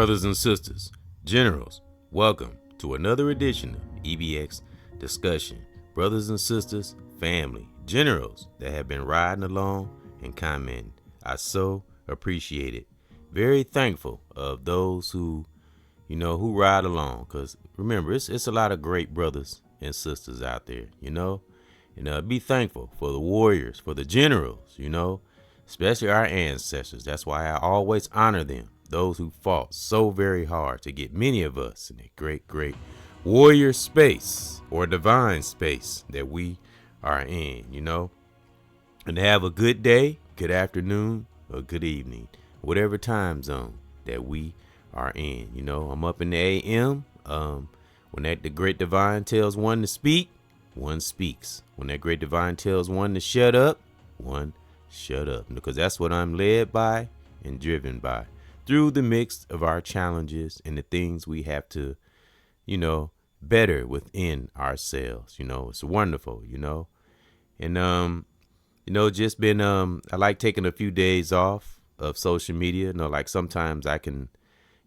brothers and sisters, generals, welcome to another edition of EBX discussion. Brothers and sisters, family, generals that have been riding along and commenting. I so appreciate it. Very thankful of those who ride along. Because remember, it's a lot of great brothers and sisters out there, And be thankful for the warriors, for the generals, especially our ancestors. That's why I always honor them. Those who fought so very hard to get many of us in a great, great warrior space or divine space that we are in, And have a good day, good afternoon, or good evening, whatever time zone that we are in. I'm up in the AM. When the great divine tells one to speak, one speaks. When that great divine tells one to shut up, one shut up. Because that's what I'm led by and driven by. Through the mix of our challenges and the things we have to, better within ourselves. It's wonderful, And, just been, I like taking a few days off of social media. Like sometimes I can,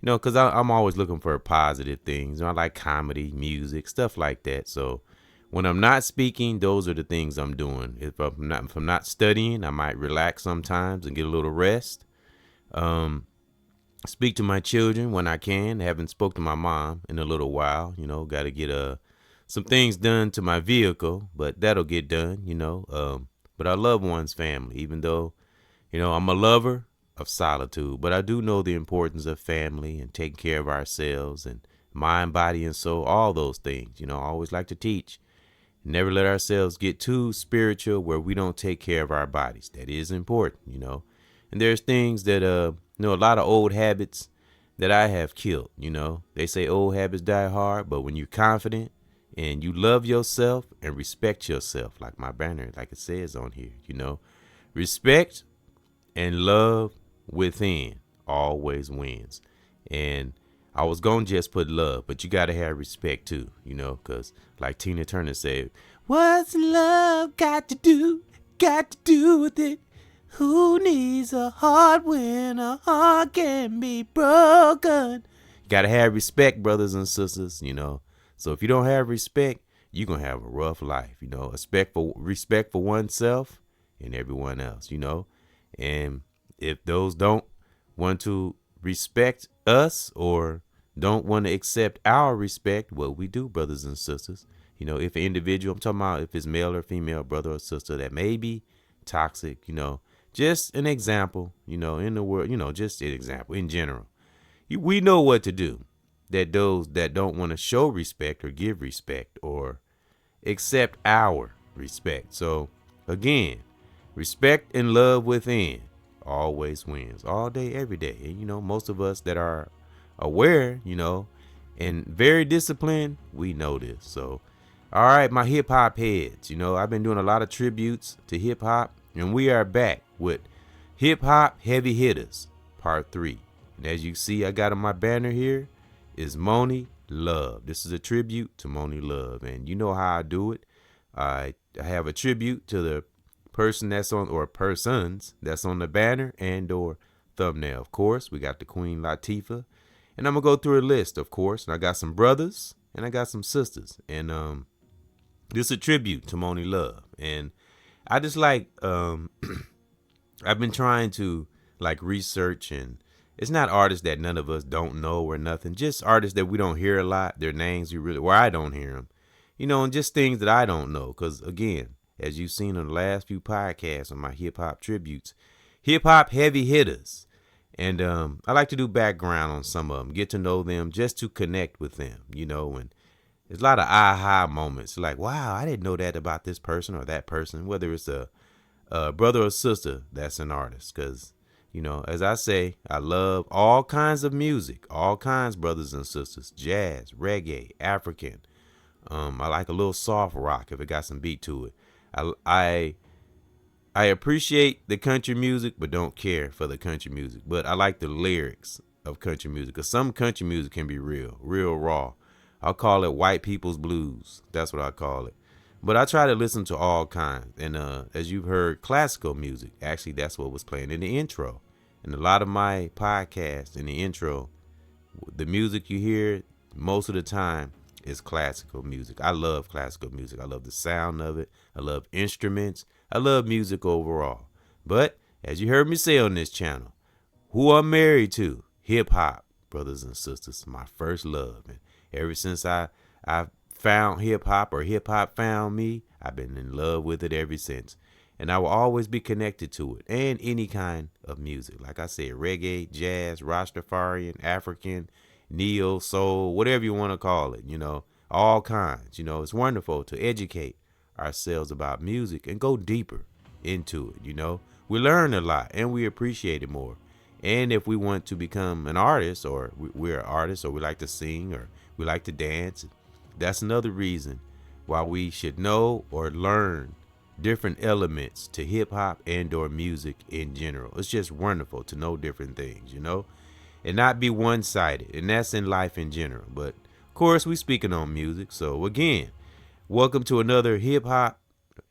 because I'm always looking for positive things. I like comedy, music, stuff like that. So when I'm not speaking, those are the things I'm doing. If I'm not studying, I might relax sometimes and get a little rest. Speak to my children when I can. Haven't spoke to my mom in a little while. Got to get some things done to my vehicle, but that'll get done. But I love one's family, even though, I'm a lover of solitude. But I do know the importance of family and taking care of ourselves and mind, body, and soul. All those things. I always like to teach. Never let ourselves get too spiritual where we don't take care of our bodies. That is important, And there's things that a lot of old habits that I have killed. They say old habits die hard, but when you're confident and you love yourself and respect yourself, like my banner, like it says on here, respect and love within always wins. And I was going to just put love, but you got to have respect too, because like Tina Turner said, what's love got to do with it? Who needs a heart when a heart can be broken? You got to have respect, brothers and sisters, So if you don't have respect, you're going to have a rough life, respect for oneself and everyone else, And if those don't want to respect us or don't want to accept our respect, what we do, brothers and sisters, if an individual, I'm talking about if it's male or female, brother or sister, that may be toxic, just an example, in the world, just an example in general. We know what to do. That those that don't want to show respect or give respect or accept our respect. So again, respect and love within always wins all day, every day. And, most of us that are aware, and very disciplined, we know this. So, all right, my hip hop heads, I've been doing a lot of tributes to hip hop. And we are back with Hip Hop Heavy Hitters, Part 3. And as you see, I got on my banner here is MONIE Love. This is a tribute to MONIE Love. And you know how I do it. I have a tribute to the person that's on, or persons that's on the banner and or thumbnail. Of course, we got the Queen Latifah. And I'm going to go through a list, of course. And I got some brothers and I got some sisters. And this is a tribute to MONIE Love. And I just like, I've been trying to research, and it's not artists that none of us don't know or nothing, just artists that we don't hear a lot, their names where I don't hear them, and just things that I don't know. Because again, as you've seen in the last few podcasts on my hip hop tributes, hip hop heavy hitters. And I like to do background on some of them, get to know them just to connect with them, and there's a lot of aha moments like, wow, I didn't know that about this person or that person, whether it's a brother or sister that's an artist. Because, as I say, I love all kinds of music, all kinds, brothers and sisters, jazz, reggae, African. I like a little soft rock if it got some beat to it. I appreciate the country music, but don't care for the country music. But I like the lyrics of country music, because some country music can be real raw. I'll call it white people's blues. That's what I call it. But I try to listen to all kinds. And as you've heard, classical music. Actually, that's what was playing in the intro. And a lot of my podcasts in the intro The music you hear most of the time is classical music. I love classical music. I love the sound of it. I love instruments. I love music overall. But as you heard me say on this channel, who I'm married to, hip hop, brothers and sisters, my first love. And ever since I found hip hop, or hip hop found me, I've been in love with it ever since. And I will always be connected to it, and any kind of music. Like I said, reggae, jazz, Rastafarian, African, neo, soul, whatever you want to call it, all kinds. It's wonderful to educate ourselves about music and go deeper into it. We learn a lot and we appreciate it more. And if we want to become an artist, or we're artists, or we like to sing, or we like to dance, that's another reason why we should know or learn different elements to hip hop and or music in general. It's just wonderful to know different things, and not be one-sided. And that's in life in general. But of course, we speaking on music. So again, welcome to another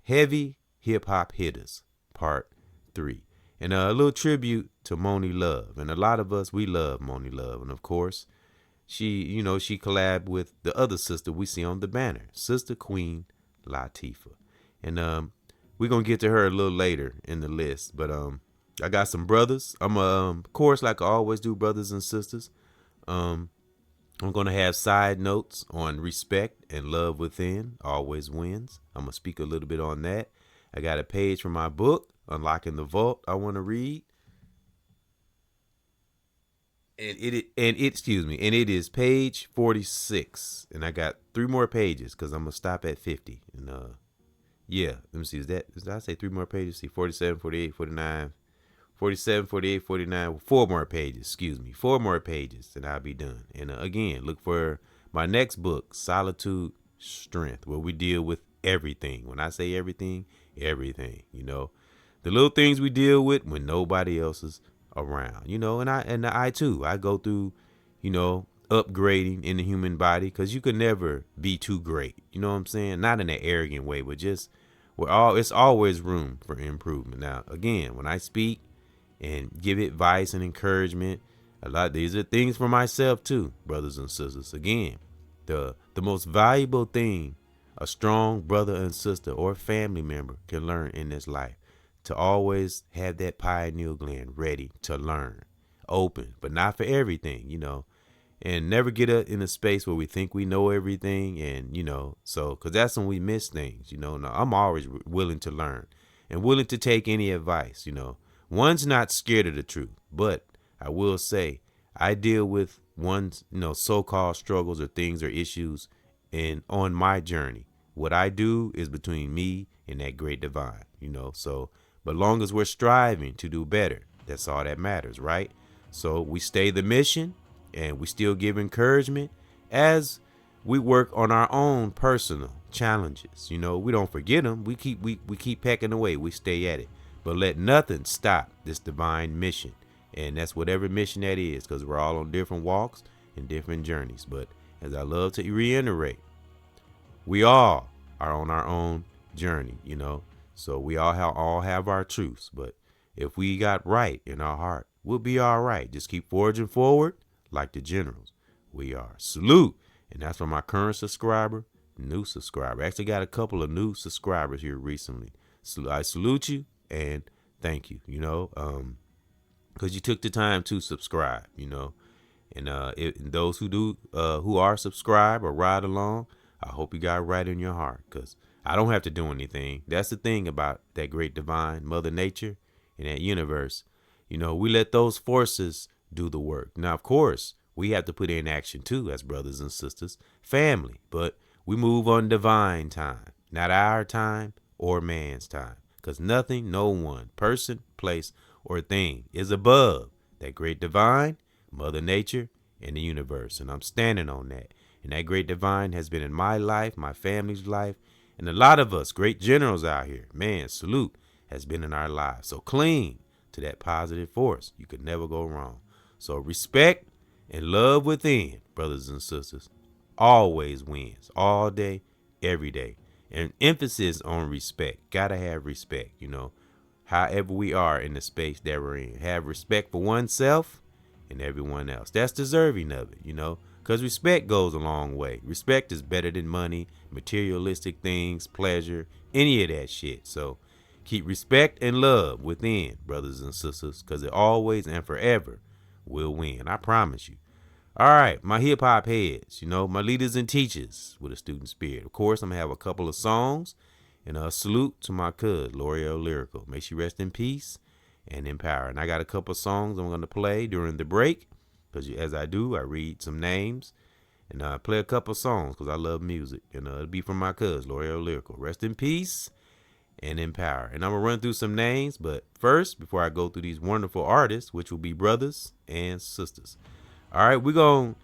heavy hip hop hitters part 3. And a little tribute to MONIE Love. And a lot of us, we love MONIE Love. And of course, she collabed with the other sister we see on the banner, Sister Queen Latifah. And we're going to get to her a little later in the list. But I got some brothers. I'm of course, like I always do, brothers and sisters. I'm going to have side notes on respect and love within always wins. I'm going to speak a little bit on that. I got a page from my book, Unlocking the Vault, I want to read. And it is page 46. And I got 3 more pages because I'm going to stop at 50. And yeah, let me see. Did I say 3 more pages? See, 47, 48, 49, 47, 48, 49, 4 more pages, excuse me. 4 more pages and I'll be done. And again, look for my next book, Solitude, Strength, where we deal with everything. When I say everything, everything, the little things we deal with when nobody else is around, and I too, I go through, upgrading in the human body, because you could never be too great. You know what I'm saying? Not in an arrogant way, but just it's always room for improvement. Now, again, when I speak and give advice and encouragement, these are things for myself too, brothers and sisters. Again, the most valuable thing a strong brother and sister or family member can learn in this life, to always have that pineal gland ready to learn, open, but not for everything, and never get in a space where we think we know everything. And, because that's when we miss things, No, I'm always willing to learn and willing to take any advice, One's not scared of the truth, but I will say I deal with one's, so-called struggles or things or issues and on my journey. What I do is between me and that great divine, so, but long as we're striving to do better, that's all that matters, right? So we stay the mission and we still give encouragement as we work on our own personal challenges. We don't forget them. We keep pecking away. We stay at it, but let nothing stop this divine mission. And that's whatever mission that is, because we're all on different walks and different journeys. But as I love to reiterate, we all are on our own journey, So we all have our truths. But if we got right in our heart, we'll be all right. Just keep forging forward like the generals we are. Salute. And that's from my current subscriber, new subscriber. Actually got a couple of new subscribers here recently. So I salute you and thank you, because you took the time to subscribe, and those who are subscribed or ride along, I hope you got right in your heart, because I don't have to do anything. That's the thing about that great divine Mother Nature and that universe. We let those forces do the work. Now, of course, we have to put in action too as brothers and sisters, family, but we move on divine time, not our time or man's time, because nothing, no one, person, place, or thing is above that great divine, Mother Nature, and the universe. And I'm standing on that. And that great divine has been in my life, my family's life, and a lot of us great generals out here, man, salute, has been in our lives. So cling to that positive force. You could never go wrong. So respect and love within, brothers and sisters, always wins, all day, every day. And emphasis on respect. Gotta have respect, however we are in the space that we're in. Have respect for oneself and everyone else that's deserving of it, you know, because respect goes a long way. Respect is better than money, materialistic things, pleasure, any of that shit. So keep respect and love within, brothers and sisters, because it always and forever will win. I promise you. All right, my hip hop heads, you know, my leaders and teachers with a student spirit. Of course, I'm going to have a couple of songs and a salute to my cuz, L'Oreal Lyrical. May she rest in peace and in power. And I got a couple of songs I'm going to play during the break because as I do, I read some names and I play a couple of songs because I love music. And it'll be from my cuz, L'Oreal Lyrical. Rest in peace and in power. And I'm going to run through some names. But first, before I go through these wonderful artists, which will be brothers and sisters. All right, we're going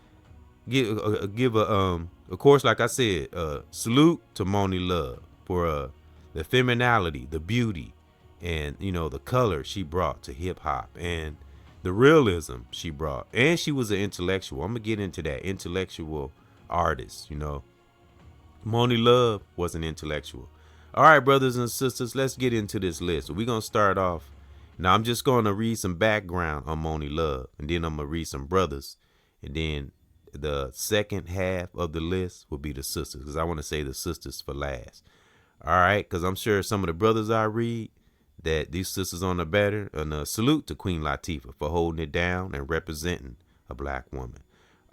to give a, of course, like I said, salute to MONIE Love for the femininity, the beauty, and, you know, the color she brought to hip hop and the realism she brought. And she was an intellectual. I'm going to get into that, intellectual artist, you know. MONIE Love was an intellectual. All right, brothers and sisters, let's get into this list. We're going to start off. Now, I'm just going to read some background on MONIE Love, and then I'm going to read some brothers. And then the second half of the list will be the sisters, because I want to say the sisters for last. All right, because I'm sure some of the brothers I read, that these sisters on the better. And a salute to Queen Latifah for holding it down and representing a black woman.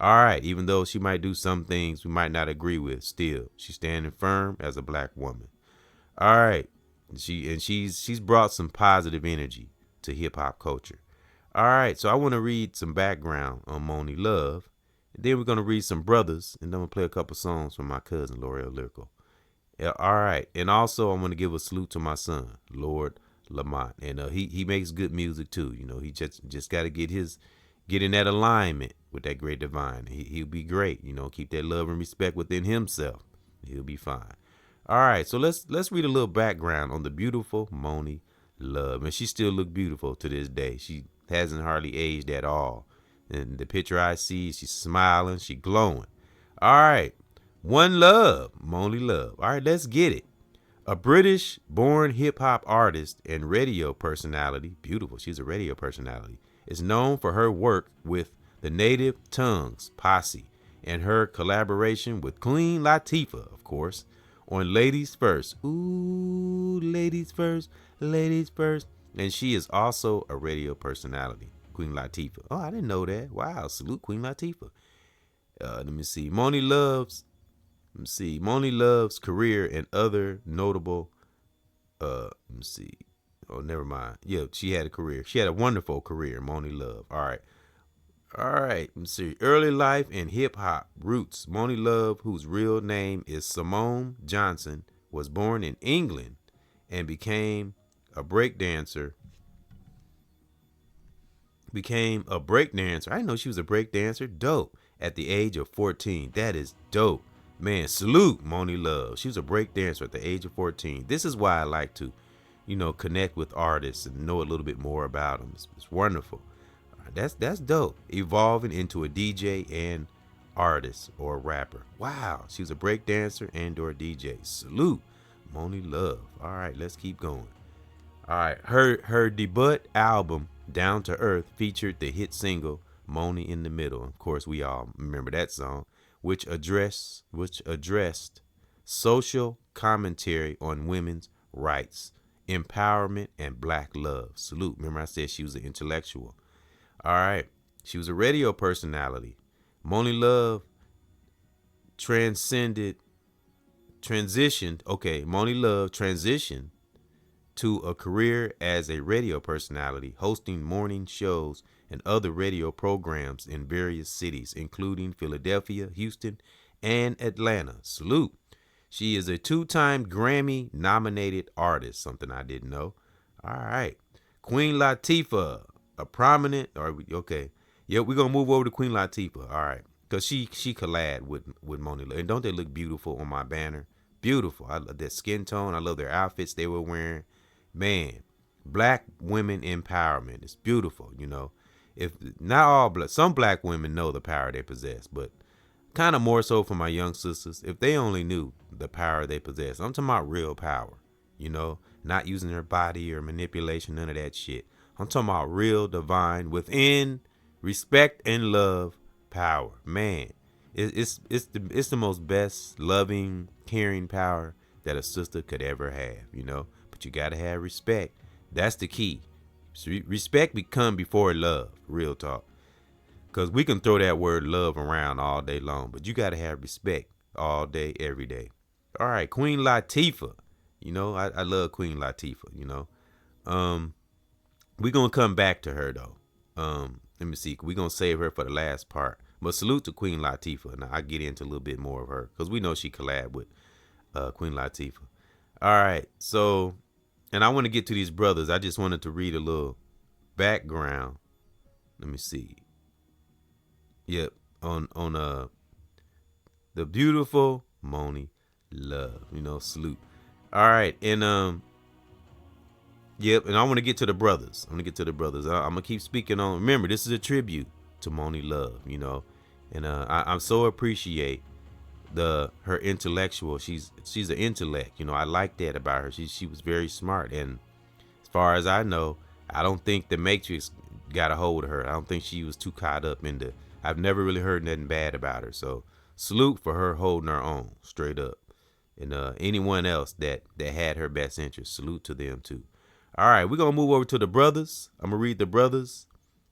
All right, even though she might do some things we might not agree with, still, she's standing firm as a black woman. All right, she's brought some positive energy to hip hop culture. All right, so I want to read some background on MONIE Love. And then we're going to read some brothers, and then I'm going to play a couple songs from my cousin, L'Oreal Lyrical. Yeah, all right, and also I'm going to give a salute to my son, Lord Lamont. And he makes good music too. You know, he just got to get in that alignment with that great divine. He'll be great. You know, keep that love and respect within himself. He'll be fine. All right, so let's read a little background on the beautiful MONIE Love. And she still look beautiful to this day. She hasn't hardly aged at all. And the picture I see, she's smiling, she glowing. All right, one love, MONIE Love. All right, let's get it. A British-born hip-hop artist and radio personality, beautiful, she's a radio personality, is known for her work with the Native Tongues Posse and her collaboration with Queen Latifah, of course, on Ladies First. Ooh, ladies first, ladies first. And she is also a radio personality, Queen Latifah. Oh, I didn't know that. Wow, salute Queen Latifah. Let me see. MONIE Love's career and other notable, let me see. Oh, never mind. Yeah, she had a career. She had a wonderful career, MONIE Love. All right. Let me see. Early life and hip hop roots. MONIE Love, whose real name is Simone Johnson, was born in England and became a breakdancer. I didn't know she was a breakdancer. Dope. At the age of 14. That is dope. Man, salute MONIE Love. She was a breakdancer at the age of 14. This is why I like to, you know, connect with artists and know a little bit more about them. It's wonderful. That's dope. Evolving into a DJ and artist or rapper. Wow. She was a breakdancer and or DJ. Salute MONIE Love. All right, let's keep going. All right. Her debut album, Down to Earth, featured the hit single MONIE in the Middle. Of course, we all remember that song, which addressed social commentary on women's rights, empowerment, and black love. Salute. Remember I said she was an intellectual. All right. She was a radio personality. MONIE Love transitioned to a career as a radio personality, hosting morning shows and other radio programs in various cities, including Philadelphia, Houston, and Atlanta. Salute. She is a 2-time Grammy-nominated artist, something I didn't know. All right. Queen Latifah, a prominent, okay. Yeah, we're going to move over to Queen Latifah, all right, because she collabed with MONIE Love. And don't they look beautiful on my banner? Beautiful. I love their skin tone. I love their outfits they were wearing. Man, black women empowerment. It's beautiful, you know. If not all some black women know the power they possess, but kind of more so for my young sisters, if they only knew the power they possess. I'm talking about real power, you know, not using their body or manipulation, none of that shit. I'm talking about real divine within Respect and love, power. Man, it's the most best, loving, caring power that a sister could ever have, you know. But you gotta have respect. That's the key. So respect become before love. Real talk. Cause we can throw that word love around all day long, but you gotta have respect all day, every day. All right, Queen Latifah. You know, I love Queen Latifah. You know, um, we gonna come back to her though. Let me see. We gonna save her for the last part. But salute to Queen Latifah. Now I get into a little bit more of her because we know she collabed with Queen Latifah. All right, so and I want to get to these brothers. I just wanted to read a little background. Let me see. Yep, on the beautiful MONIE Love. You know, salute. All right, and yep, and I want to get to the brothers. I'm gonna keep speaking on. Remember, this is a tribute to MONIE Love. You know, and I'm so appreciate her intellectual. She's an intellect. You know, I like that about her. She was very smart, and as far as I know, I don't think the Matrix got a hold of her. I don't think she was too caught up in the. I've never really heard nothing bad about her. So salute for her holding her own straight up. And anyone else that had her best interest, salute to them too. All right, we're gonna move over to the brothers. I'm gonna read the brothers,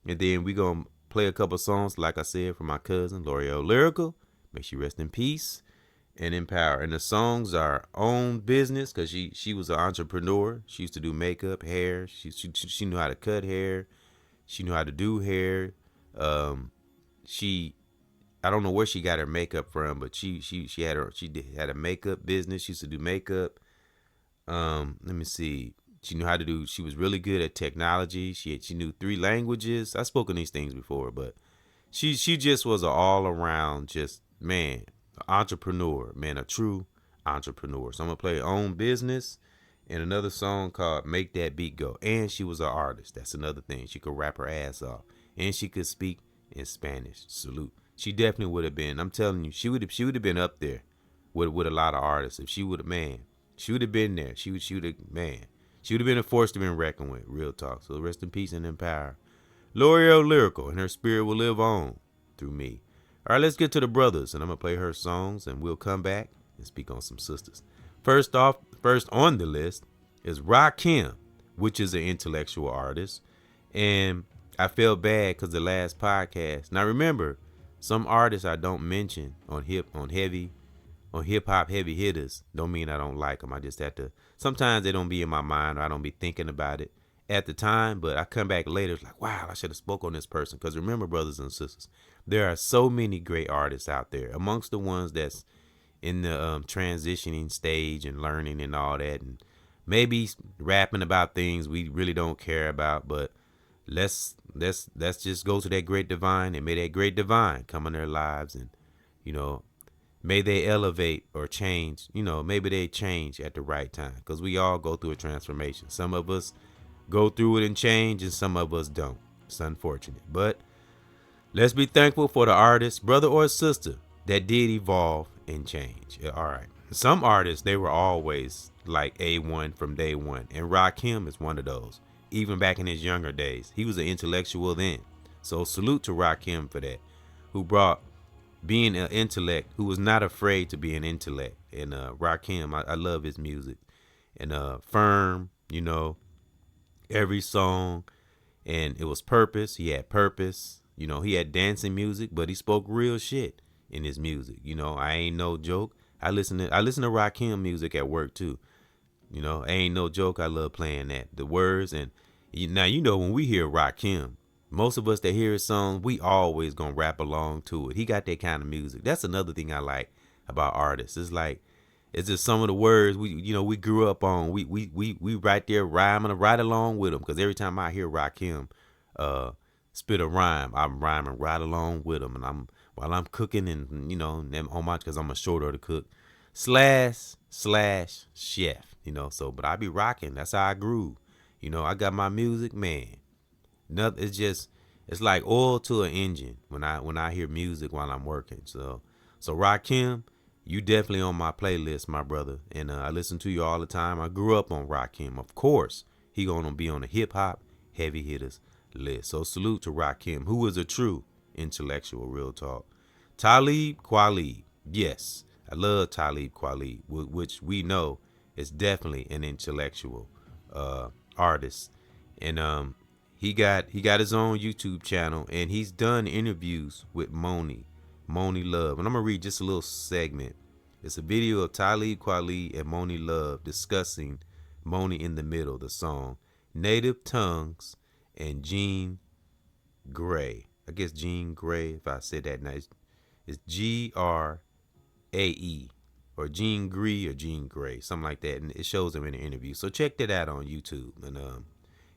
and then we're gonna play a couple songs, like I said, from my cousin L'Oreal Lyrical. May she rest in peace and in power. And the songs are own business, because she was an entrepreneur. She used to do makeup, hair. She knew how to cut hair. She knew how to do hair. I don't know where she got her makeup from, but she had a makeup business. She used to do makeup. Let me see. She knew how to do. She was really good at technology. She knew 3 languages. I've spoken these things before, but she just was an all around just man, entrepreneur, man, a true entrepreneur. So I'm gonna play Own Business and another song called Make That Beat Go. And she was an artist. That's another thing. She could rap her ass off, and she could speak in Spanish. Salute. She definitely would have been. I'm telling you, she would have been up there with a lot of artists if she would have. Man, she would have been there. She would have. Man, she would have been a force to be reckoned with. Real talk. So rest in peace and in power. L'Oreal Lyrical, and her spirit will live on through me. All right, let's get to the brothers, and I'm gonna play her songs, and we'll come back and speak on some sisters. First on the list is Rakim, which is an intellectual artist, and I felt bad because the last podcast. Now remember, some artists I don't mention on hip hop heavy hitters don't mean I don't like them. I just have to. Sometimes they don't be in my mind, or I don't be thinking about it at the time. But I come back later, it's like, wow, I should have spoke on this person. Because remember, brothers and sisters, there are so many great artists out there. Amongst the ones that's in the transitioning stage and learning and all that, and maybe rapping about things we really don't care about, but let's just go to that great divine, and may that great divine come in their lives, and you know, may they elevate or change. You know, maybe they change at the right time, because we all go through a transformation. Some of us go through it and change, and some of us don't. It's unfortunate, but let's be thankful for the artist, brother or sister, that did evolve and change. All right, some artists, they were always like A1 from day one, and Rakim is one of those. Even back in his younger days, he was an intellectual then. So salute to Rakim for that, who brought being an intellect, who was not afraid to be an intellect. And Rakim, I love his music. And Firm, you know, every song, and it was purpose. He had purpose. You know, he had dancing music, but he spoke real shit in his music. You know, I ain't no joke. I listen to Rakim music at work too. You know, ain't no joke. I love playing that. The words, and now, you know, when we hear Rakim, most of us that hear his songs, we always gonna rap along to it. He got that kind of music. That's another thing I like about artists. It's like, it's just some of the words we grew up on. We right there rhyming right along with them. Because every time I hear Rakim spit a rhyme, I'm rhyming right along with him. And while I'm cooking, and on my, because I'm a short order cook slash chef. You know, so but I be rocking. That's how I grew. You know, I got my music, man. Nothing. It's like oil to an engine when I hear music while I'm working. So Rakim, you definitely on my playlist, my brother. And I listen to you all the time. I grew up on Rakim. Of course, he gonna be on the hip hop heavy hitters list. So salute to Rakim, who is a true intellectual, real talk. Talib Kweli, yes, I love Talib Kweli, which we know is definitely an intellectual artist, and he got his own YouTube channel, and he's done interviews with MONIE Love, and I'm gonna read just a little segment. It's a video of Talib Kweli and MONIE Love discussing MONIE in the Middle, the song, Native Tongues, and Jean Grey. I guess Jean Grey, if I said that nice, it's Grae, or Jean Grey or Jean Grey, something like that. And it shows him in an interview. So check that out on YouTube. And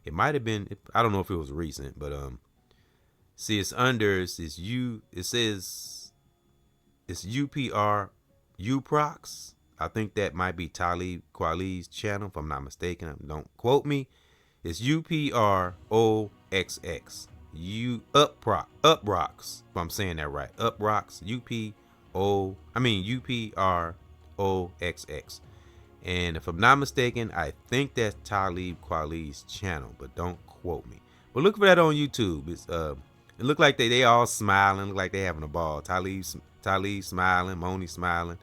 it might have been, I don't know if it was recent, but see, it's under, it says it's UPR UPROX. I think that might be Talib Kweli's channel, if I'm not mistaken. Don't quote me. It's UPROXX. UPROX. If I'm saying that right. UPROX. UPROXX. And if I'm not mistaken, I think that's Talib Kweli's channel, but don't quote me. But look for that on YouTube. It look like they all smiling, look like they having a ball. Talib smiling, MONIE smiling,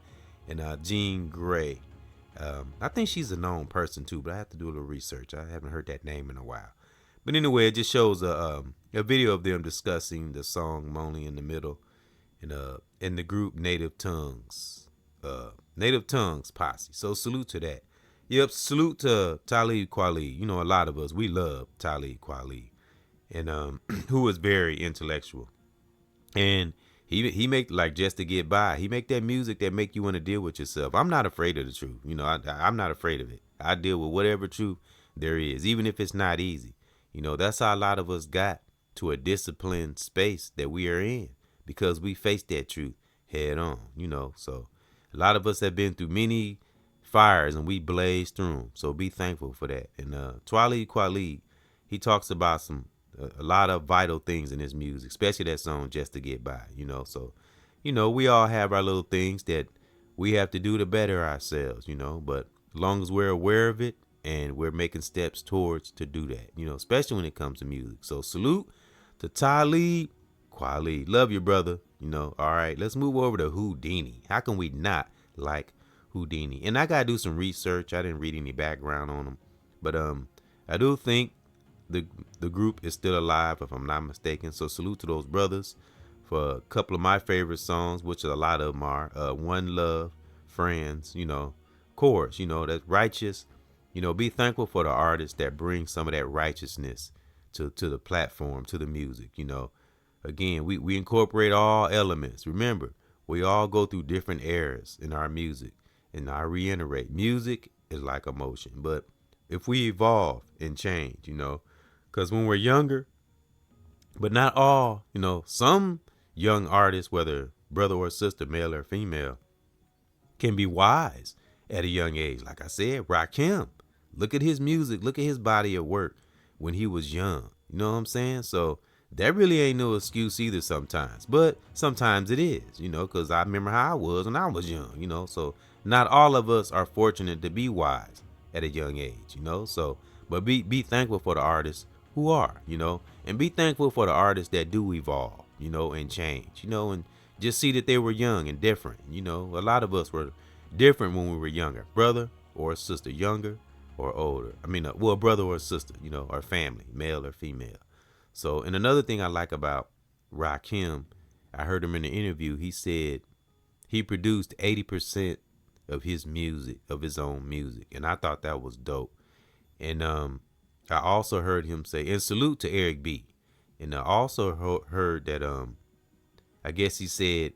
and Jean Grey. I think she's a known person too, but I have to do a little research. I haven't heard that name in a while. But anyway, it just shows a video of them discussing the song MONIE in the Middle, and in the group Native Tongues Posse. So salute to that. Yep, salute to Talib Kweli. You know, a lot of us, we love Talib Kweli, and who is very intellectual. And he make, like, just to get by, he make that music that make you want to deal with yourself. I'm not afraid of the truth. You know, I'm not afraid of it. I deal with whatever truth there is, even if it's not easy. You know, that's how a lot of us got to a disciplined space that we are in, because we face that truth head on, you know. So a lot of us have been through many fires and we blaze through them. So be thankful for that. And Talib Kweli, he talks about a lot of vital things in his music, especially that song Just to Get By, you know. So, you know, we all have our little things that we have to do to better ourselves, you know, but as long as we're aware of it and we're making steps towards to do that, you know, especially when it comes to music. So salute to Talib Kweli. Love you, brother. You know, all right, let's move over to Houdini. How can we not like Houdini? And I got to do some research. I didn't read any background on him, but I do think the group is still alive, if I'm not mistaken. So salute to those brothers for a couple of my favorite songs, which a lot of them are One Love, Friends, you know, Chorus, you know, that's righteous. You know, be thankful for the artists that bring some of that righteousness to the platform, to the music. You know, again, we incorporate all elements. Remember, we all go through different eras in our music. And I reiterate, music is like emotion. But if we evolve and change, you know, because when we're younger, but not all, you know, some young artists, whether brother or sister, male or female, can be wise at a young age. Like I said, Rakim, look at his music, look at his body of work when he was young. You know what I'm saying? So that really ain't no excuse either sometimes. But sometimes it is, you know, because I remember how I was when I was young, you know. So not all of us are fortunate to be wise at a young age, you know. So, but be thankful for the artists who are, you know, and be thankful for the artists that do evolve, you know, and change, you know, and just see that they were young and different. You know, a lot of us were different when we were younger, brother or sister, younger or older. I mean, well, brother or sister, you know, or family, male or female. So, and another thing I like about Rakim, I heard him in the interview, he said he produced 80% of his music, of his own music. And I thought that was dope. And I also heard him say, and salute to Eric B. And I also heard that I guess he said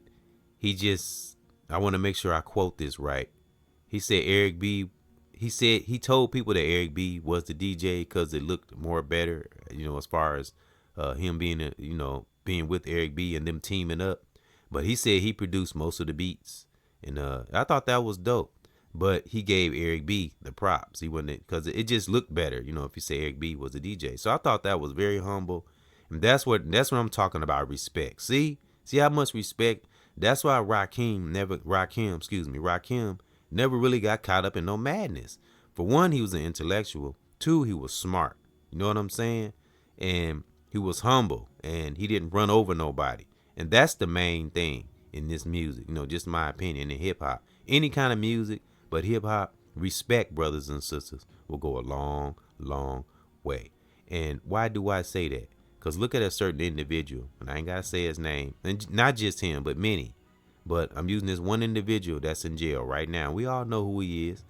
I want to make sure I quote this right. He said Eric B. He told people that Eric B was the DJ because it looked more better, you know, as far as him being, you know, being with Eric B and them teaming up. But he said he produced most of the beats. And I thought that was dope. But he gave Eric B the props. He wouldn't, because it just looked better, you know, if you say Eric B was a DJ. So I thought that was very humble. And that's what I'm talking about, respect. See how much respect. That's why Rakim never really got caught up in no madness. For one, he was an intellectual. Two, he was smart. You know what I'm saying? And He was humble and he didn't run over nobody. And that's the main thing in this music, just my opinion in hip hop. Any kind of music, but hip hop, respect, brothers and sisters, will go a long, long way. And why do I say that? Because look at a certain individual, and I ain't got to say his name, and not just him, but many. But I'm using this one individual that's in jail right now. We all know who he is.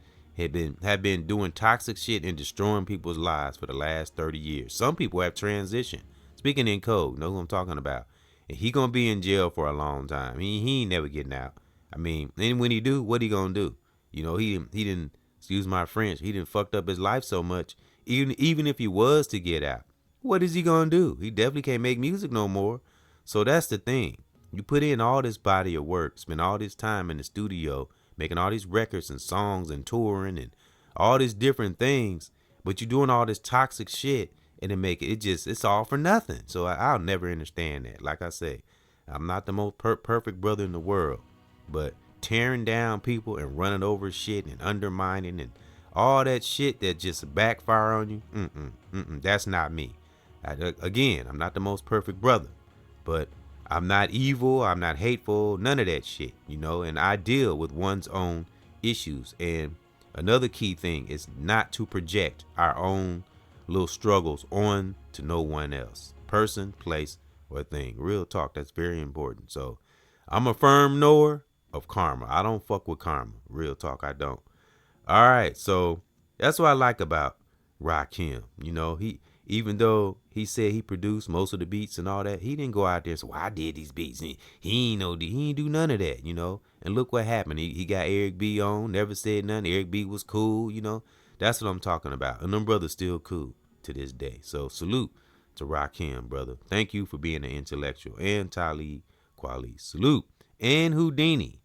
Have been doing toxic shit and destroying people's lives for the last 30 years. Some people have transitioned. Speaking in code, know who I'm talking about. And he gonna be in jail for a long time. He ain't never getting out. I mean, and when he do, what he gonna do? He didn't, excuse my French, he didn't fucked up his life so much. Even if he was to get out, what is he gonna do? He definitely can't make music no more. So that's the thing. You put in all this body of work, spend all this time in the studio, making all these records and songs and touring and all these different things, but you're doing all this toxic shit and it's all for nothing. So I'll never understand that. Like I say, I'm not the most perfect brother in the world, but tearing down people and running over shit and undermining and all that shit that just backfire on you, that's not me. Again, I'm not the most perfect brother, but I'm not evil, I'm not hateful, none of that shit, and I deal with one's own issues. And another key thing is not to project our own little struggles on to no one else, person, place, or thing. Real talk, that's very important. So I'm a firm knower of karma. I don't fuck with karma. Real talk, I don't. All right, so that's what I like about Rakim. He, even though he said he produced most of the beats and all that, he didn't go out there and say, well, I did these beats. He ain't do none of that, And look what happened. He got Eric B on, never said nothing. Eric B was cool, That's what I'm talking about. And them brothers still cool to this day. So salute to Rakim, brother. Thank you for being an intellectual. And Talib Kweli. Salute. And Houdini,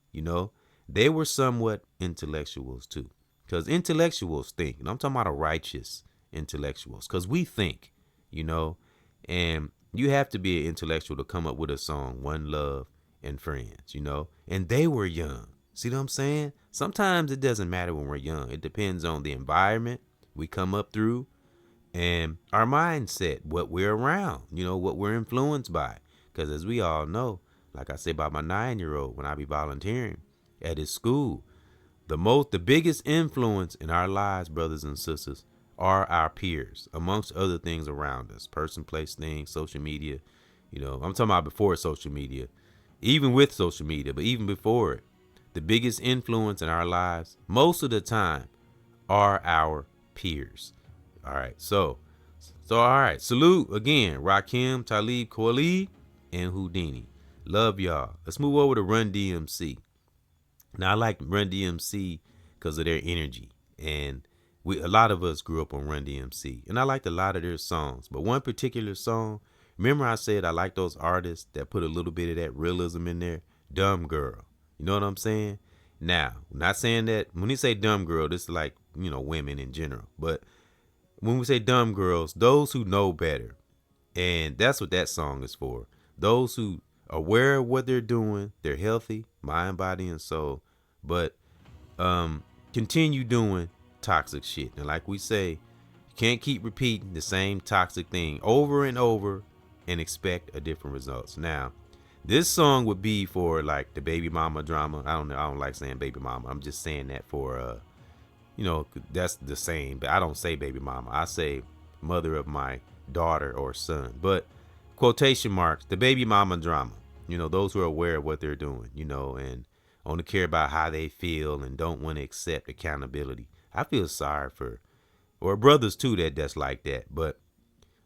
They were somewhat intellectuals too. Because intellectuals think, and I'm talking about a righteous intellectuals, because we think, and you have to be an intellectual to come up with a song, One Love and Friends, and they were young. See what I'm saying? Sometimes it doesn't matter when we're young. It depends on the environment we come up through and our mindset, what we're around, what we're influenced by. Because as we all know, like I say about my 9-year-old, when I be volunteering at his school, the biggest influence in our lives, brothers and sisters, are our peers, amongst other things around us, person, place, things, social media. I'm talking about before social media, even with social media, but even before it, the biggest influence in our lives, most of the time, are our peers. All right, so all right, salute again, Rakim, Talib Kweli, and Houdini. Love y'all. Let's move over to Run DMC. Now, I like Run DMC because of their energy. And a lot of us grew up on Run DMC. And I liked a lot of their songs. But one particular song, remember I said I like those artists that put a little bit of that realism in there? Dumb Girl. You know what I'm saying? Now, not saying that, when you say dumb girl, this is like, women in general. But when we say dumb girls, those who know better. And that's what that song is for. Those who are aware of what they're doing, they're healthy, mind, body, and soul, but continue doing toxic shit. And like we say, you can't keep repeating the same toxic thing over and over and expect a different results. Now, this song would be for like the baby mama drama. I don't know. I don't like saying baby mama. I'm just saying that for, that's the same. But I don't say baby mama. I say mother of my daughter or son. But quotation marks, the baby mama drama. Those who are aware of what they're doing, and only care about how they feel and don't want to accept accountability. I feel sorry for, or brothers too that's like that. But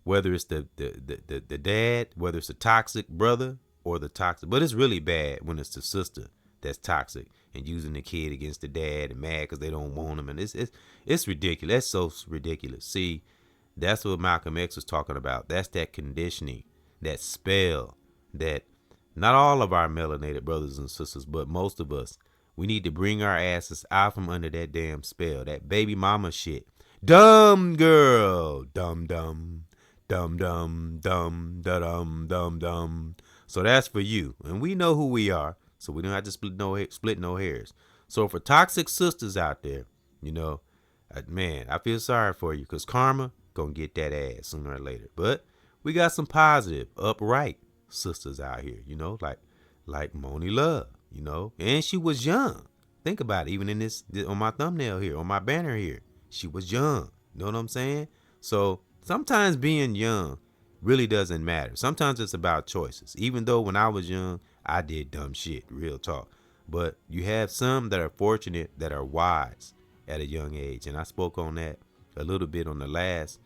whether it's the dad, whether it's the toxic brother or the toxic, but it's really bad when it's the sister that's toxic and using the kid against the dad and mad because they don't want him. And it's ridiculous. That's so ridiculous. See, that's what Malcolm X was talking about. That's that conditioning, that spell, that not all of our melanated brothers and sisters, but most of us, we need to bring our asses out from under that damn spell, that baby mama shit. Dumb girl, dumb, dumb, dumb, dumb, dumb, da-dum, dumb, dumb. So that's for you. And we know who we are, so we don't have to split no hairs. So for toxic sisters out there, man, I feel sorry for you because karma gonna get that ass sooner or later. But we got some positive, upright sisters out here, like MONIE Love, and she was young. Think about it, even in this on my thumbnail here, on my banner here, she was young. You know what I'm saying? So sometimes being young really doesn't matter. Sometimes it's about choices. Even though when I was young, I did dumb shit, real talk. But you have some that are fortunate, that are wise at a young age. And I spoke on that a little bit on the last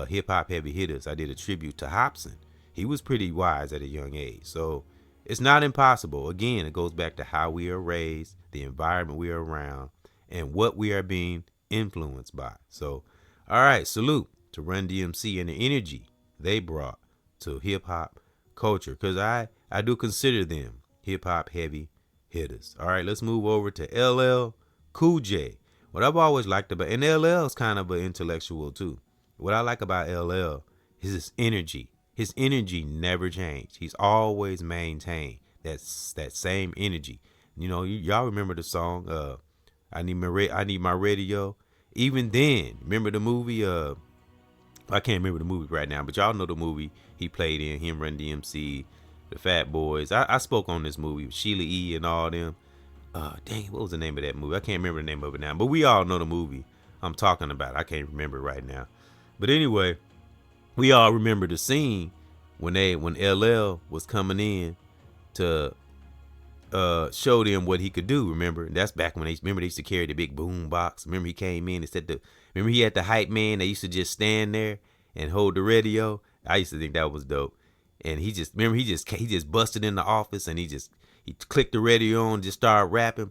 hip hop heavy hitters. I did a tribute to Hobson. He was pretty wise at a young age. So it's not impossible. Again, it goes back to how we are raised, the environment we are around, and what we are being influenced by. So, all right, salute to Run DMC and the energy they brought to hip hop culture, because I do consider them hip hop heavy hitters. All right, let's move over to LL Cool J. What I've always liked about, and LL is kind of an intellectual too. What I like about LL is his energy. His energy never changed. He's always maintained that same energy. Y'all remember the song I need my radio. Even then, remember the movie I can't remember the movie right now, but y'all know the movie he played in, him, Run DMC, the Fat Boys. I spoke on this movie with Sheila E. and all them. Dang, what was the name of that movie? I can't remember the name of it now, but we all know the movie I'm talking about. I can't remember it right now. But anyway, we all remember the scene when LL was coming in to show them what he could do. Remember, that's back when they used to carry the big boom box. Remember, he came in and said remember he had the hype man that used to just stand there and hold the radio. I used to think that was dope. And he just busted in the office and he clicked the radio on and just started rapping.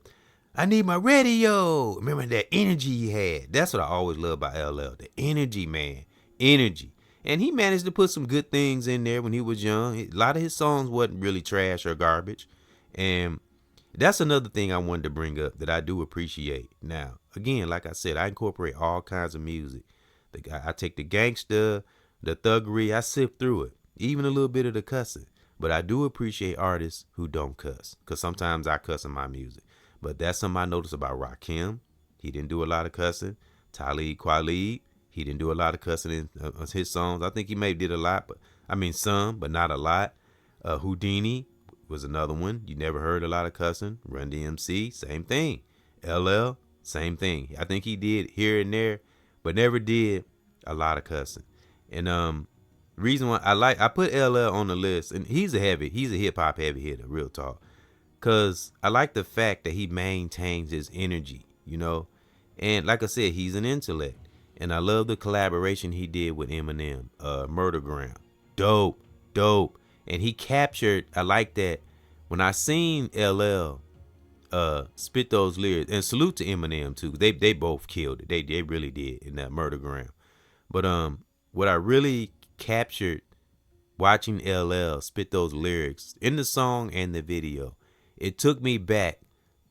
I need my radio. Remember that energy he had. That's what I always love about LL. The energy, man. Energy. And he managed to put some good things in there when he was young. A lot of his songs wasn't really trash or garbage. And that's another thing I wanted to bring up that I do appreciate. Now, again, like I said, I incorporate all kinds of music. I take the gangster, the thuggery, I sift through it. Even a little bit of the cussing. But I do appreciate artists who don't cuss, because sometimes I cuss in my music. But that's something I noticed about Rakim. He didn't do a lot of cussing. Talib Kweli, he didn't do a lot of cussing in his songs. I think he maybe did a lot, some, but not a lot. Houdini was another one. You never heard a lot of cussing. Run DMC, same thing. LL, same thing. I think he did here and there, but never did a lot of cussing. And reason why I put LL on the list, and he's a hip hop heavy hitter, real talk. Cause I like the fact that he maintains his energy, and like I said, he's an intellect, and I love the collaboration he did with Eminem, Murdergram, dope, and he captured. I like that when I seen LL spit those lyrics, and salute to Eminem too. They both killed it. They really did in that Murdergram. But what I really captured watching LL spit those lyrics in the song and the video, it took me back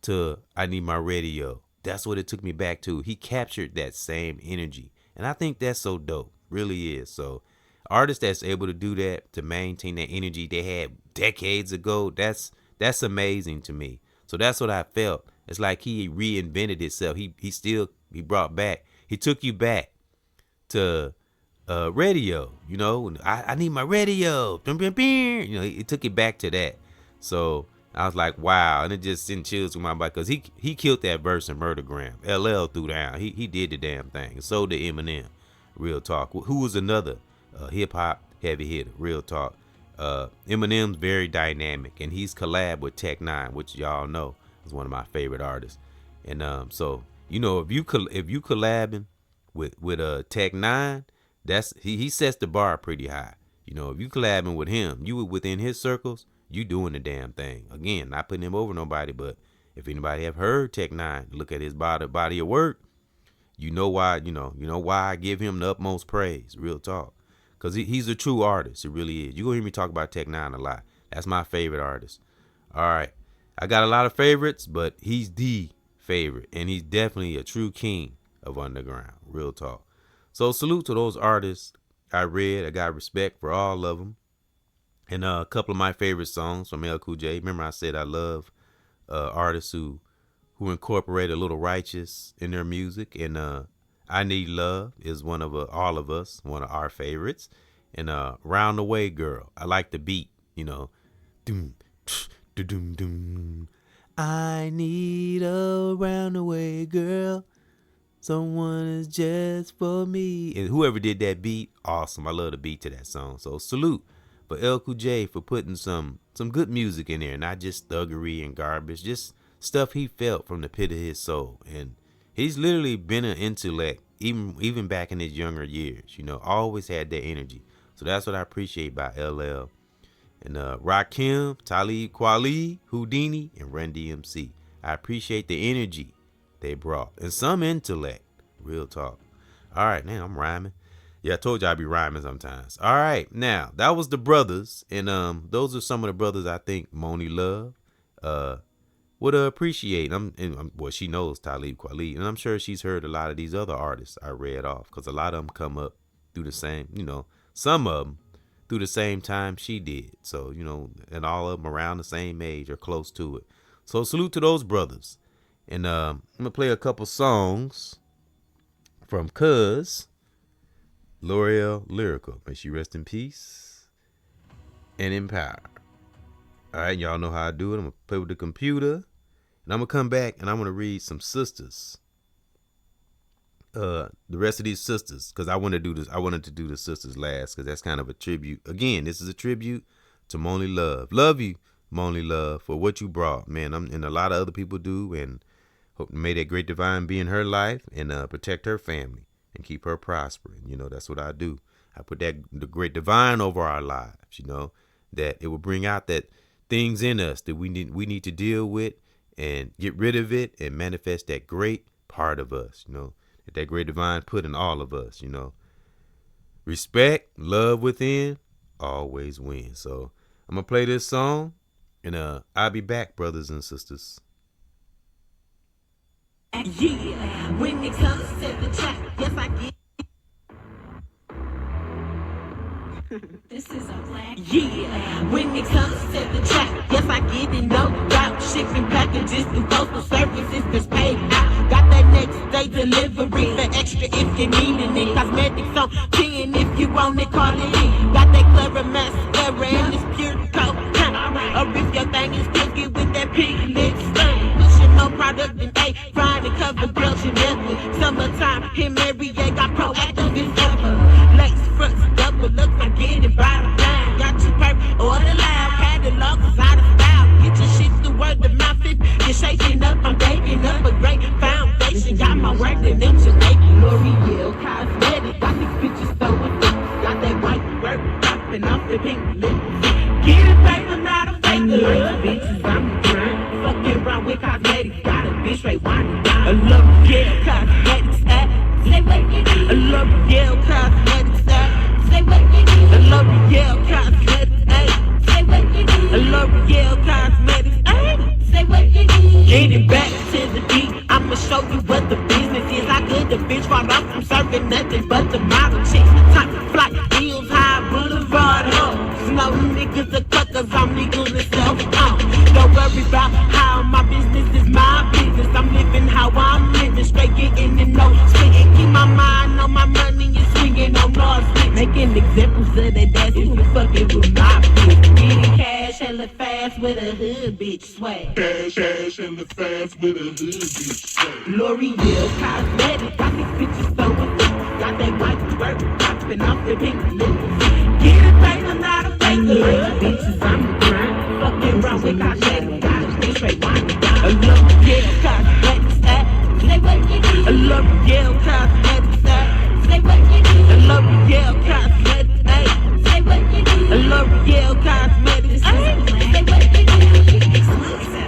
to I Need My Radio. That's what it took me back to. He captured that same energy. And I think that's so dope. Really is. So artists that's able to do that, to maintain that energy they had decades ago, that's amazing to me. So that's what I felt. It's like he reinvented himself. He took you back to radio, I need my radio. It took it back to that. So I was like, wow, and it just sent chills through my body, because he killed that verse in Murdergram. LL threw down. He did the damn thing. So did Eminem. Real talk. Who was another hip hop heavy hitter? Real talk. Eminem's very dynamic, and he's collab with Tech Nine, which y'all know is one of my favorite artists. And so if you collabing with Tech Nine, he sets the bar pretty high. If you collabing with him, you within his circles, you doing the damn thing. Again, not putting him over nobody, but if anybody have heard Tech Nine, look at his body of work, you know why I give him the utmost praise. Real talk, because he's a true artist. It really is. You gonna hear me talk about Tech Nine a lot. That's my favorite artist. All right, I got a lot of favorites, but he's the favorite, and he's definitely a true king of underground. Real talk. So salute to those artists I got respect for all of them. And a couple of my favorite songs from LL Cool J. Remember I said I love artists who incorporate a little righteous in their music. And I Need Love is one of all of us, one of our favorites. And Round the Way Girl. I like the beat, you know. Doom, doom, doom. I need a roundaway girl. Someone is just for me. And whoever did that beat, awesome. I love the beat to that song. So salute for El Cool J for putting some good music in there, not just thuggery and garbage, just stuff he felt from the pit of his soul. And he's literally been an intellect, even back in his younger years. You know, always had that energy. So that's what I appreciate by LL. And Rakim, Talib Kweli, Houdini, and Run DMC. I appreciate the energy they brought and some intellect. Real talk. All right, man, I'm rhyming. Yeah, I told you I'd be rhyming sometimes. All right, now that was the brothers, and those are some of the brothers I think MONIE love. Would appreciate. Well, she knows Talib Kweli, and I'm sure she's heard a lot of these other artists I read off, because a lot of them come up through the same, some of them through the same time she did. So, and all of them around the same age or close to it. So salute to those brothers. And I'm going to play a couple songs from Cuz, L'Oreal Lyrical. May she rest in peace and in power. All right, y'all know how I do it. I'm going to play with the computer. And I'm going to come back and I'm going to read some sisters. The rest of these sisters, because I wanted to do the sisters last, because that's kind of a tribute. Again, this is a tribute to MONIE Love. Love you, MONIE Love, for what you brought, man. And a lot of other people do, and hope may that great divine be in her life and protect her family and keep her prospering. That's what I do. I put the great divine over our lives. That it will bring out that things in us that we need to deal with and get rid of it and manifest that great part of us. That great divine put in all of us, Respect, love within, always win. So I'm going to play this song, and I'll be back, brothers and sisters. Yeah, when it comes to the track, yes, I get. This is a black. Yeah, when it comes to the track, yes, I get it, no doubt. Shipping packages and postal services that's paid out. Got that next day delivery for extra if you need it. Cosmetics on 10 if you want it, call it in. Got that clever mascara and it's pure coke. Or if your thing is cookie with that pink lip stain. Pushing no product in A, trying to cover girls you never. Summertime, him Mary, got proactive as ever. Lace fronts, double look, I'm getting bottom down. Got you perfect, order loud, catalog is out of style. Get your shit through word of mouth, if you're shaking up, I'm baking up a great foundation. Got my work in them Jamaican L'Oreal cosmetics. Got these bitches so addicted. Got that white work popping off the pink lips. Get it, baby, not a faker. Bitches, I'm the grind. Fucking around with cosmetics. Got a bitch straight whining down. I love yeah, cosmetics. Say what you need. I love yeah, cosmetics. Say what you need. I love yeah, cosmetics. Say what you need. I love yeah, cosmetics. Say what you need. Getting back to the beat, I'ma show you what the business is. I good the bitch fall off from serving nothing but the model chicks. Top flight, heels high, boulevard home. No niggas are cuckers, I'm legal and self-owned. Don't worry about how my business is my business. I'm living how I'm living, straight getting in no spitting. Keep my mind on my money and swinging on North Street. Making examples of that ass if you fucking with my bitch. Getting cash hella fast with a hood bitch swag. Cash hella fast with a hood bitch swag. L'Oreal cosmetics, got these bitches so addicted. Got that white work popping off the pink lips. Get it, baby, not a faker. Bitches, I'm the grind. Fucking around with cosmetics. Got a bitch straight whining down. I love yeah, cosmetics. Say what you need. I love yeah, cosmetics. Say what you need. I love yeah, cosmetics. Say what you need. I love yeah, cosmetics. Say what you need. Exclusive.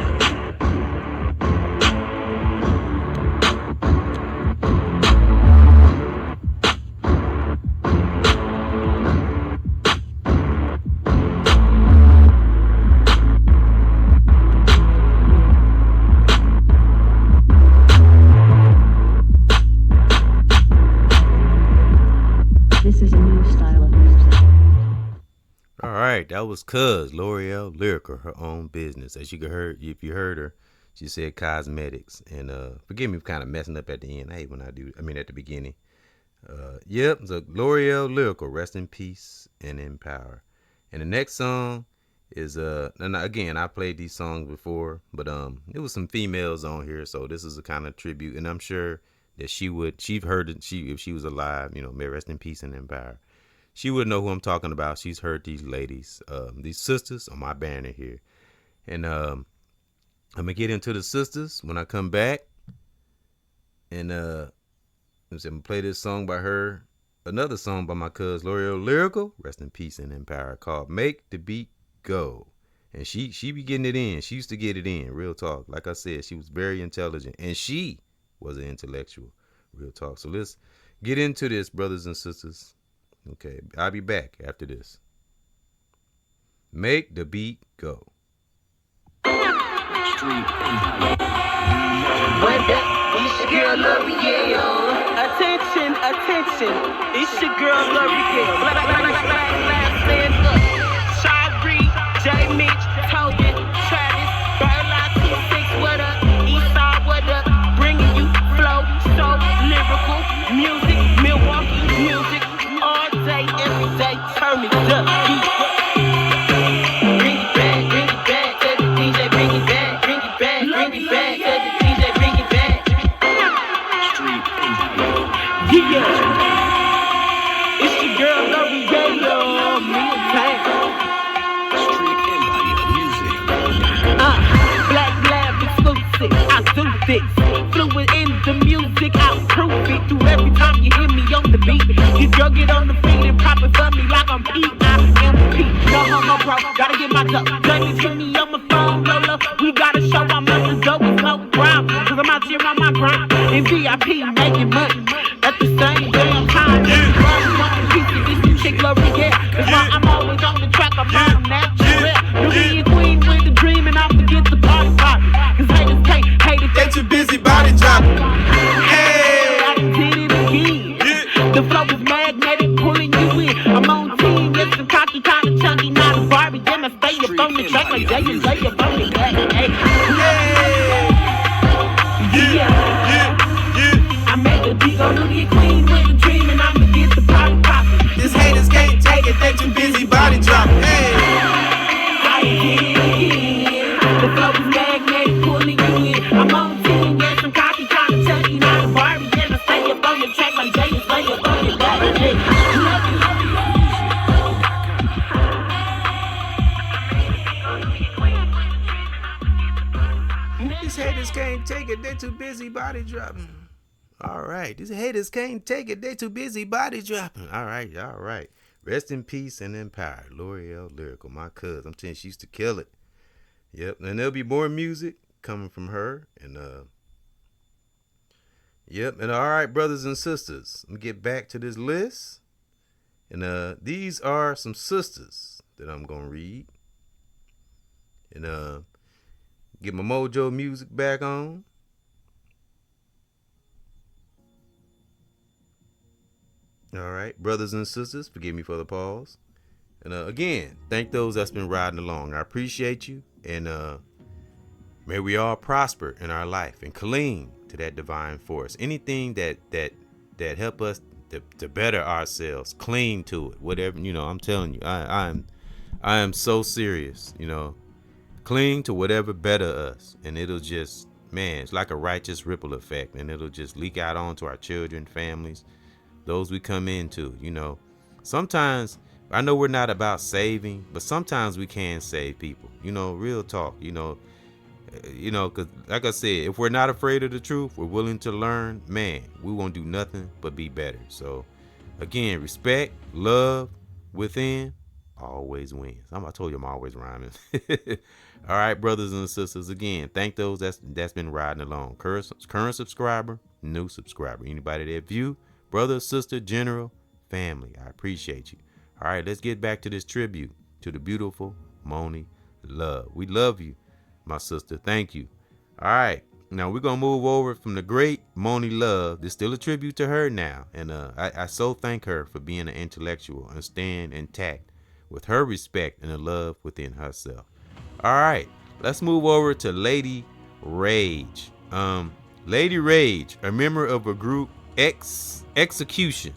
That was Cuz L'Oreal Lyrical, her own business. As you heard, if you heard her, she said cosmetics. And forgive me for kind of messing up at the end. I hate when I do. I mean, at the beginning. Yep, the L'Oreal Lyrical, rest in peace and in power. And the next song is and again, I played these songs before, but it was some females on here, so this is a kind of tribute, and I'm sure that she've heard it, if she was alive, may rest in peace and in power. She would know who I'm talking about. She's heard these ladies, these sisters on my banner here. And I'm gonna get into the sisters when I come back. And I'm gonna play this song by her, another song by my cousin L'Oreal Lyrical, rest in peace and in power, called Make the Beat Go. And she be getting it in. She used to get it in, real talk. Like I said, she was very intelligent, and she was an intellectual, real talk. So let's get into this, brothers and sisters. Okay, I'll be back after this. Make the beat go. What up? It's your girl L'Oreal. Attention, attention. It's your girl L'Oreal. Stand up. Shari, J. Mitch, Tobin, Travis, Burla, 26, what up? Esau, what up? Bringing you flow, so lyrical. Music, Milwaukee music. All day, every day. Turn it up. Bring it back, tell the DJ, bring it back, bring it back, tell the DJ, bring it back. Yeah, it's your girl L'Oreal, me and Tank. Black Lab exclusive, I do this. Fluid in the music, I'll prove it. Through every time you hear me on the beat. You girl get on the beat and pop it for me like I'm P.I.M.P. No homo, bro, gotta get my dough. Done it to me on my phone, Lola. We gotta show I'm on the dope, it's no problem. Cause I'm out here on my grind. In VIP, making money. At the same damn time, this new chick L'Oreal. That's why I'm always on the track, I'm on natural. You be a queen with the dream and I'll forget the party pop. Cause haters can't hate it, they too busy body dropping. Hey, I did it again. The flow is magnetic, pulling you in. I'm on team, yes, the cocky, kinda chunky, not a Barbie. Then I stay up on the track like Jay and lay up on the back. Hey, yeah. I make the beat go to the queen with the dream and I'ma get the party poppin'. These haters can't take it, they too busy body dropping. Hey, I did it again. The flow is magnetic, pulling you in. I'm on team, yes, I'm cocky, kinda chunky, not a Barbie. Then I stay up on the track like Jay and lay up on the back. Hey, These haters can't take it, they too busy body dropping. All right, these haters can't take it, they too busy body dropping. All right. Rest in peace and in power. L'Oreal Lyrical, my cousin. I'm telling you, she used to kill it. Yep, and there'll be more music coming from her. And yep, and all right, brothers and sisters, let me get back to this list. And these are some sisters that I'm gonna read. And get my mojo music back on. All right, brothers and sisters, forgive me for the pause. And again, thank those that's been riding along. I appreciate you. And may we all prosper in our life and cling to that divine force. Anything that help us to better ourselves, cling to it. Whatever, I'm telling you, I am so serious, Cling to whatever better us. And it'll just, man, it's like a righteous ripple effect. And it'll just leak out onto our children, families, those we come into, Sometimes, I know we're not about saving, but sometimes we can save people, real talk, because like I said, if we're not afraid of the truth, we're willing to learn, man, we won't do nothing but be better. So again, respect, love within always wins. I told you I'm always rhyming. All right, brothers and sisters, again, thank those that's been riding along. Current subscriber, new subscriber, anybody that view, brother, sister, general, family, I appreciate you. All right, let's get back to this tribute to the beautiful MONIE Love. We love you, my sister. Thank you. All right, now we're going to move over from the great MONIE Love. There's still a tribute to her now. And I so thank her for being an intellectual and staying intact with her respect and the love within herself. All right, let's move over to Lady Rage. Lady Rage, a member of a group Execution,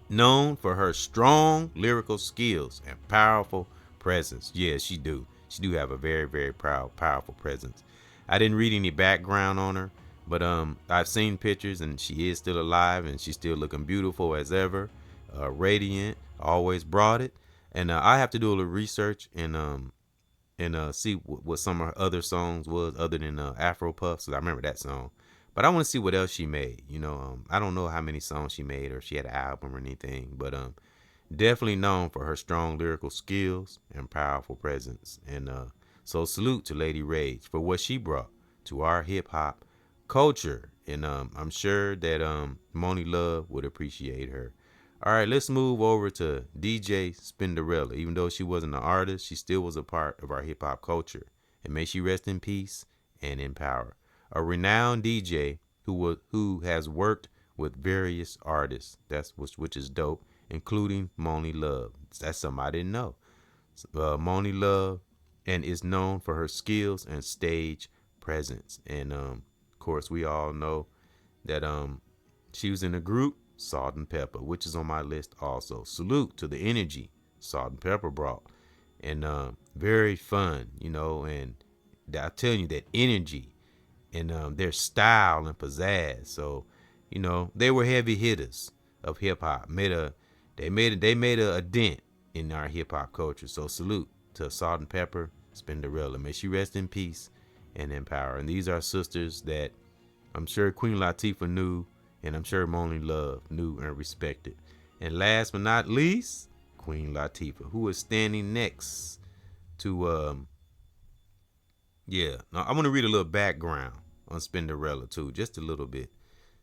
known for her strong lyrical skills and powerful presence. Yeah, she do. She do have a very, very powerful presence. I didn't read any background on her, but I've seen pictures and she is still alive and she's still looking beautiful as ever, radiant. Always brought it, and I have to do a little research and see what some of her other songs was other than Afro Puffs. I remember that song, but I want to see what else she made. I don't know how many songs she made or if she had an album or anything, but definitely known for her strong lyrical skills and powerful presence. And so salute to Lady Rage for what she brought to our hip hop culture. And I'm sure that Moni Love would appreciate her. All right, let's move over to DJ Spinderella. Even though she wasn't an artist, she still was a part of our hip hop culture. And may she rest in peace and in power. A renowned DJ who has worked with various artists. Which is dope, including Moni Love. That's something I didn't know. Moni Love, and is known for her skills and stage presence. And of course, we all know that she was in a group, Salt and Pepper, which is on my list also. Salute to the energy Salt and Pepper brought, and very fun, and I'm telling you that energy and their style and pizzazz. So, they were heavy hitters of hip hop. They made a dent in our hip hop culture. So salute to Salt and Pepper Spinderella. May she rest in peace and in power. And these are sisters that I'm sure Queen Latifah knew, and I'm sure Moni Love knew and respected. And last but not least, Queen Latifah, who is standing next to now I want to read a little background on Spinderella too, just a little bit.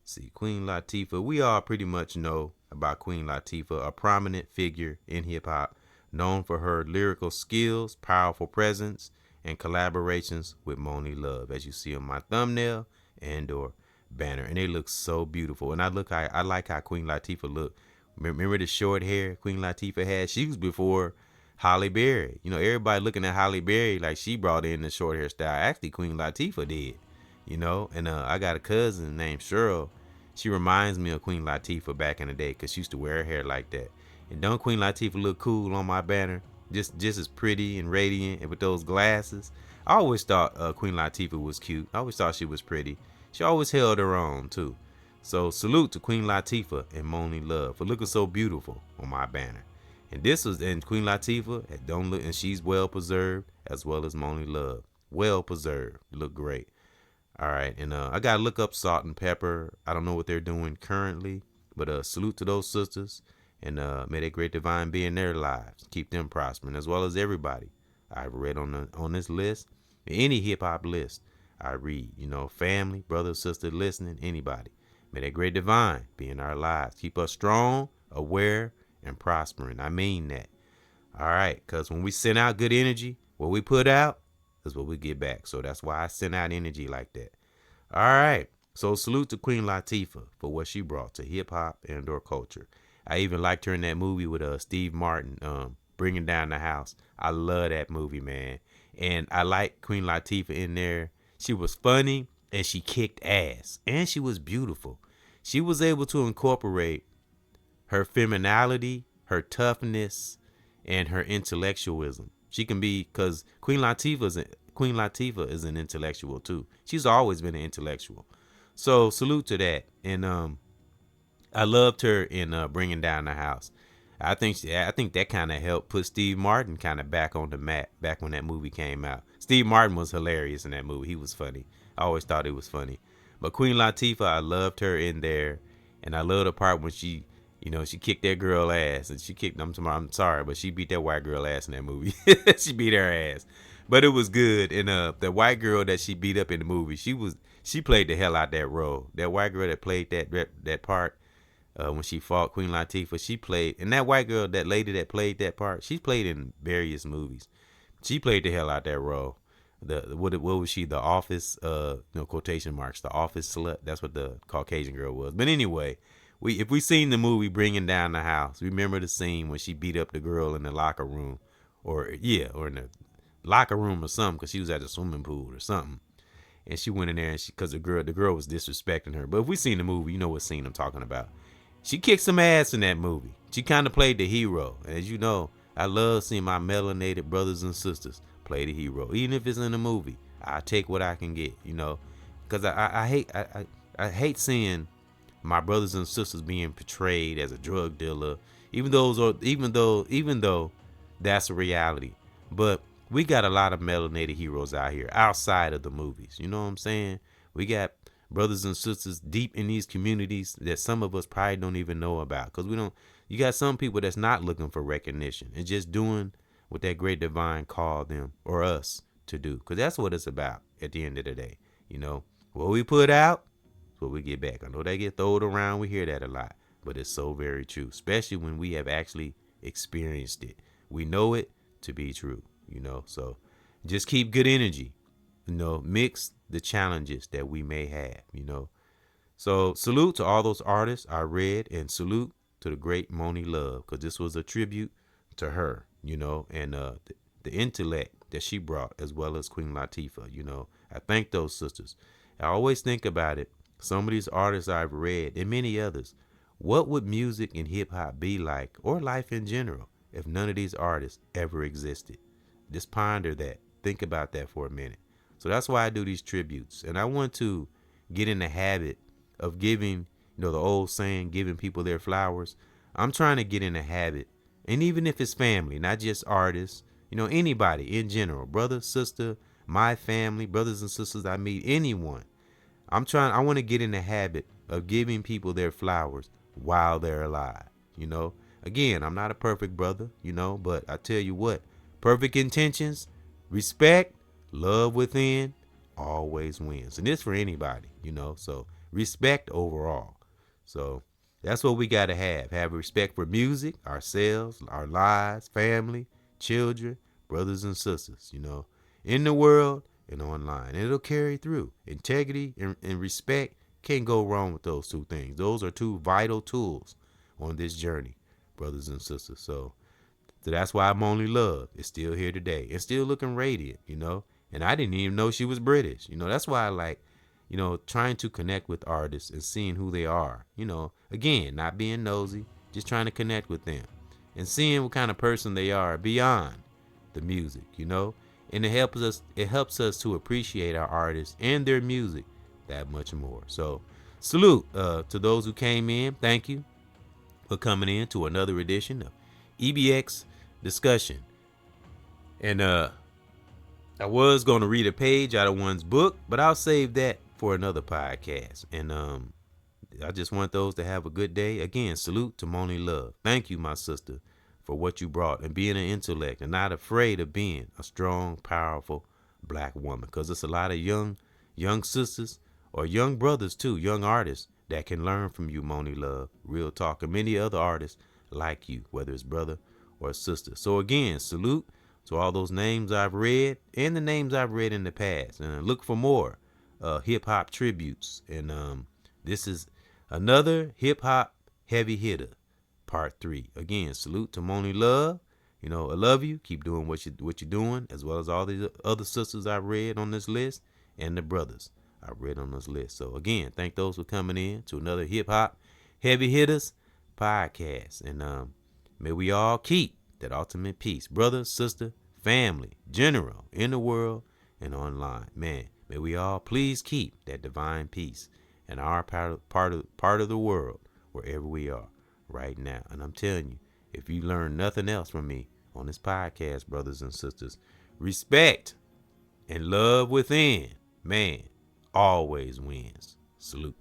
See, Queen Latifah, we all pretty much know about Queen Latifah, a prominent figure in hip hop, known for her lyrical skills, powerful presence, and collaborations with Moni Love, as you see on my thumbnail and or banner, and they look so beautiful. And I like how Queen Latifah looked. Remember the short hair Queen Latifah had? She was before Halle Berry. Everybody looking at Halle Berry like she brought in the short hair style. Actually, Queen Latifah did. And I got a cousin named Cheryl. She reminds me of Queen Latifah back in the day because she used to wear her hair like that. And don't Queen Latifah look cool on my banner? Just as pretty and radiant and with those glasses. I always thought Queen Latifah was cute. I always thought she was pretty. She always held her own too. So salute to Queen Latifah and Moni Love for looking so beautiful on my banner. And Queen Latifah don't look, and she's well preserved as well as Moni Love. Well preserved. Look great. All right, and I gotta look up Salt and Pepper. I don't know what they're doing currently, but salute to those sisters, and may that great divine be in their lives, keep them prospering as well as everybody I've read on this list, any hip hop list I read. Family, brother, sister, listening, anybody. May that great divine be in our lives, keep us strong, aware, and prospering. I mean that. All right, because when we send out good energy, what we put out is what we get back. So that's why I send out energy like that. All right. So salute to Queen Latifah for what she brought to hip hop and or culture. I even liked her in that movie with Steve Martin, Bringing Down the House. I love that movie, man. And I like Queen Latifah in there. She was funny and she kicked ass and she was beautiful. She was able to incorporate her femininity, her toughness, and her intellectualism. She can be, because Queen Latifah is an intellectual too. She's always been an intellectual. So salute to that. And I loved her in Bringing Down the House. I think that kind of helped put Steve Martin kind of back on the map back when that movie came out. Steve Martin was hilarious in that movie. He was funny. I always thought it was funny. But Queen Latifah, I loved her in there, and I loved the part when she kicked that girl ass, and I'm sorry, but she beat that white girl ass in that movie. She beat her ass, but it was good. And the white girl that she beat up in the movie, she played the hell out that role. That white girl that played that part when she fought Queen Latifah, she played. And that white girl, that lady that played that part, she played in various movies. She played the hell out that role. What was she? The Office, quotation marks, the Office slut. That's what the Caucasian girl was. But anyway. If we seen the movie Bringing Down the House, remember the scene when she beat up the girl in the locker room, or in the locker room or something, because she was at the swimming pool or something. And she went in there and because the girl was disrespecting her. But if we seen the movie, you know what scene I'm talking about. She kicked some ass in that movie. She kind of played the hero. And as you know, I love seeing my melanated brothers and sisters play the hero. Even if it's in a movie, I take what I can get, you know. Because I hate seeing my brothers and sisters being portrayed as a drug dealer, even though that's a reality. But we got a lot of melanated heroes out here outside of the movies. You know what I'm saying? We got brothers and sisters deep in these communities that some of us probably don't even know about, because we don't. You got some people that's not looking for recognition and just doing what that great divine called them or us to do, because that's what it's about at the end of the day. You know, what we put out is what we get back. I know they get thrown around, we hear that a lot, but it's so very true, especially when we have actually experienced it. We know it to be true, you know. So just keep good energy, you know, mix the challenges that we may have, you know. So salute to all those artists I read, and salute to the great MONIE Love, because this was a tribute to her, you know, and the intellect that she brought, as well as Queen Latifah, you know. I thank those sisters. I always think about it. Some of these artists I've read, and many others, what would music and hip hop be like, or life in general, if none of these artists ever existed? Just ponder that. Think about that for a minute. So that's why I do these tributes. And I want to get in the habit of giving, you know, the old saying, giving people their flowers. I'm trying to get in the habit. And even if it's family, not just artists, you know, anybody in general, brother, sister, my family, brothers and sisters I meet, anyone. I want to get in the habit of giving people their flowers while they're alive. You know, again, I'm not a perfect brother, you know, but I tell you what, perfect intentions, respect, love within always wins. And this for anybody, you know, so respect overall. So that's what we got to have respect for music, ourselves, our lives, family, children, brothers and sisters, you know, in the world and online. And it'll carry through. Integrity and respect can't go wrong with those two things. Those are two vital tools on this journey, brothers and sisters. So that's why MONIE Love is still here today and still looking radiant, you know. And I didn't even know she was British. You know, that's why I like, you know, trying to connect with artists and seeing who they are. You know, again, not being nosy, just trying to connect with them and seeing what kind of person they are beyond the music, you know. And it helps us to appreciate our artists and their music that much more. So salute to those who came in. Thank you for coming in to another edition of EBX Discussion. And I was going to read a page out of one's book, but I'll save that for another podcast. And I just want those to have a good day. Again, salute to MONIE Love. Thank you, my sister, for what you brought and being an intellect and not afraid of being a strong, powerful black woman. Because it's a lot of young sisters or young brothers too, young artists that can learn from you, MONIE Love. Real talk. And many other artists like you, whether it's brother or sister. So again, salute to all those names I've read and the names I've read in the past. And look for more hip hop tributes. And this is another hip hop heavy hitter, part 3. Again, salute to MONIE Love. You know, I love you. Keep doing what you're doing, as well as all these other sisters I read on this list and the brothers I read on this list. So again, thank those for coming in to another hip hop heavy hitters podcast. And may we all keep that ultimate peace, brother, sister, family, general, in the world and online. Man, may we all please keep that divine peace in our part of the world, wherever we are right now. And I'm telling you, if you learn nothing else from me on this podcast, brothers and sisters, respect and love within, man, always wins. Salute.